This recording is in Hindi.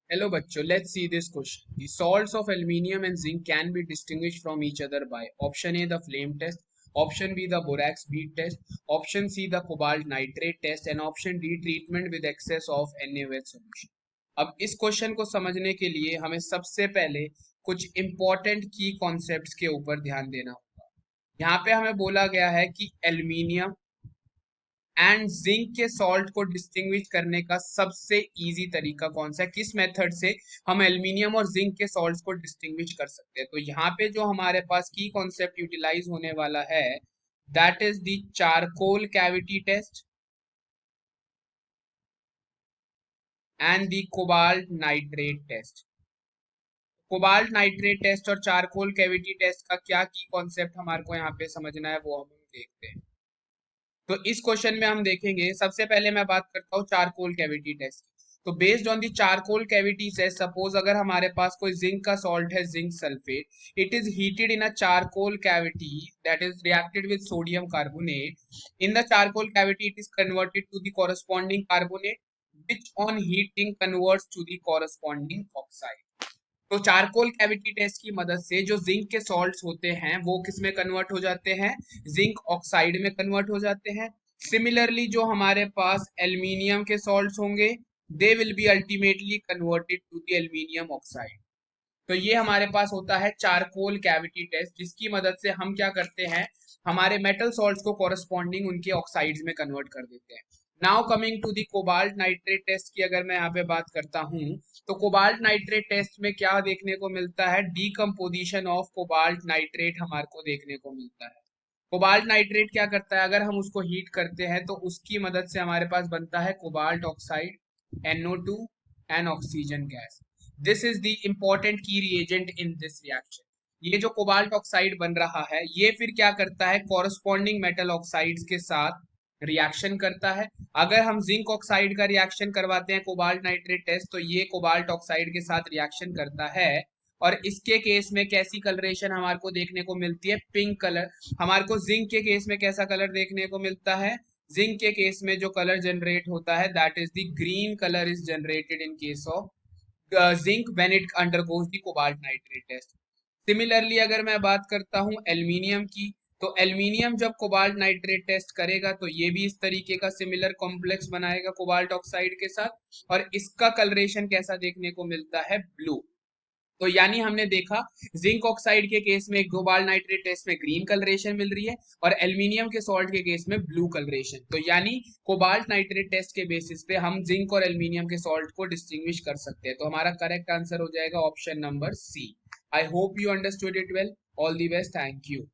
Hello bachcho, let's see this question. The salts of aluminium and zinc can be distinguished from each other by option A the flame test, option B the borax bead test, option C the cobalt nitrate test and option D treatment with excess of NaOH solution. अब इस क्वेश्चन को समझने के लिए हमें सबसे पहले कुछ इंपॉर्टेंट की कॉन्सेप्ट्स के ऊपर ध्यान देना होगा। यहाँ पे हमें बोला गया है कि एल्यूमिनियम एंड जिंक के सॉल्ट को डिस्टिंग्विश करने का सबसे इजी तरीका कौन सा है, किस मेथड से हम एल्यूमिनियम और जिंक के सॉल्ट्स को डिस्टिंग्विश कर सकते हैं। तो यहाँ पे जो हमारे पास की कॉन्सेप्ट यूटिलाइज होने वाला है that is the charcoal cavity test and the cobalt nitrate test. Cobalt nitrate test और चारकोल कैविटी टेस्ट का क्या की कॉन्सेप्ट हमारे को यहाँ पे समझना है वो हम देखते हैं। तो इस क्वेश्चन में हम देखेंगे, सबसे पहले मैं बात करता हूँ चारकोल कैविटी टेस्ट। तो based on the charcoal cavity से सपोज अगर हमारे पास कोई जिंक का सॉल्ट है, zinc sulphate, it is heated in a charcoal cavity that is reacted with sodium carbonate. In the charcoal cavity it is converted to the corresponding carbonate which on heating converts to the corresponding oxide। तो चारकोल कैविटी टेस्ट की मदद से जो जिंक के सॉल्ट्स होते हैं वो किस में कन्वर्ट हो जाते हैं, जिंक ऑक्साइड में कन्वर्ट हो जाते हैं। सिमिलरली जो हमारे पास एल्यूमिनियम के सॉल्ट्स होंगे they will be ultimately converted to the aluminium oxide. तो ये हमारे पास होता है चारकोल कैविटी टेस्ट, जिसकी मदद से हम क्या करते हैं, हमारे मेटल सॉल्ट्स को कॉरेस्पॉन्डिंग उनके ऑक्साइड्स में कन्वर्ट कर देते हैं। Now coming to the cobalt nitrate test की अगर मैं यहाँ पे बात करता हूँ, तो कोबाल्ट नाइट्रेट टेस्ट में क्या देखने को मिलता है, डीकम्पोजिशन ऑफ कोबाल्ट नाइट्रेट हमारे को देखने को मिलता है। कोबाल्ट नाइट्रेट क्या करता है, अगर हम उसको हीट करते हैं तो उसकी मदद से हमारे पास बनता है cobalt oxide, NO2 and oxygen gas. This is the important की रिएजेंट इन दिस रिएक्शन। ये जो कोबाल्ट ऑक्साइड बन रहा है ये फिर क्या करता है, कॉरेस्पॉन्डिंग मेटल ऑक्साइड्स के साथ रिएक्शन करता है। अगर हम जिंक ऑक्साइड का रिएक्शन करवाते हैं कोबाल्ट नाइट्रेट टेस्ट तो ये कोबाल्ट ऑक्साइड के साथ रिएक्शन करता है और इसके केस में कैसी कलरेशन हमारे को देखने को मिलती है, पिंक कलर। हमारे को जिंक के केस में कैसा कलर देखने को मिलता है, जिंक के केस में जो कलर जनरेट होता है that is the green colour is generated in case of zinc when it undergoes the cobalt nitrate test। Similarly अगर मैं बात करता हूं एल्यूमिनियम की, तो एल्यूमिनियम जब कोबाल्ट नाइट्रेट टेस्ट करेगा तो ये भी इस तरीके का सिमिलर कॉम्प्लेक्स बनाएगा कोबाल्ट ऑक्साइड के साथ और इसका कलरेशन कैसा देखने को मिलता है, ब्लू। तो यानी हमने देखा जिंक ऑक्साइड के केस में कोबाल्ट नाइट्रेट टेस्ट में ग्रीन कलरेशन मिल रही है और एल्यूमिनियम के सॉल्ट के केस में ब्लू कलरेशन। तो यानी कोबाल्ट नाइट्रेट टेस्ट के बेसिस पे हम जिंक और एल्यूमिनियम के सॉल्ट को डिस्टिंग्विश कर सकते हैं। तो हमारा करेक्ट आंसर हो जाएगा option number C. I hope you understood it well. All the best, thank you.